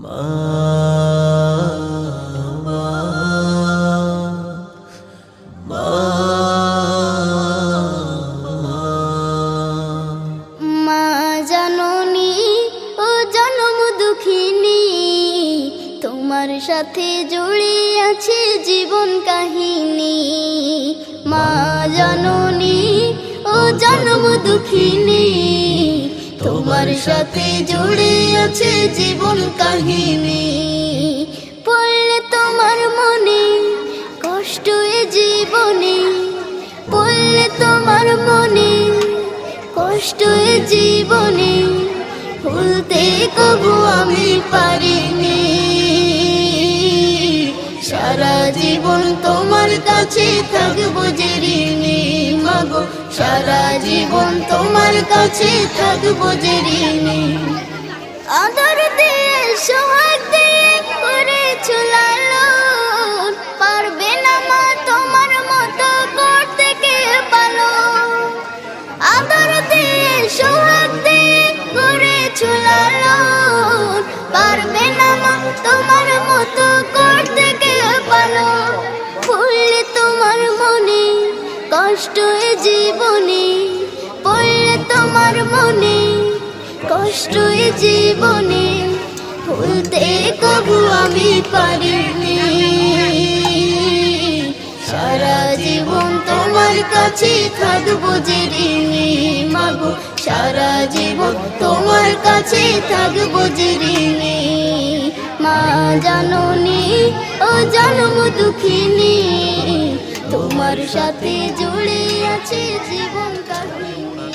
মা মা মা মা জননী ও জনম দুঃখিনী, তোমার সাথে জুড়ে আছে জীবন কাহিনী। মা জননী ও জনম দুঃখিনী, তোমার সাথে জুড়ে আছে জীবন কাহিনী। পড়লে তোমার মনে কষ্ট এ জীবনে, পড়লে তোমার মনে কষ্ট এ জীবনে, ভুলতে কবু আমি পারিনি। সারা জীবন তোমার কাছে থাকবো যে ঋণী, মাগো সারা জীবন তোমার কাছে থাকবো যে ঋণী। আদর দিয়ে সোহাগ দিয়ে করেছো লালন, পারবে না মা তোমার মতো করতে কে পালন। আদর দিয়ে সোহাগ দিয়ে করেছো লালন, পারবে না মা তোমার মতো করতে কে পালন। পড়লে তোমার মনে কষ্ট এ জীবনে, পড়লে তোমার মনে কষ্ট এ জীবনে, ভুলতে কবু আমি পারিনি। সারা জীবন তোমার কাছে থাকবো যে ঋণী, মাগো সারা জীবন তোমার কাছে থাকবো যে ঋণী। মা জননী ও জনম দুঃখিনী, তোমার সাথে জুড়ে আছে জীবন কাহিনী।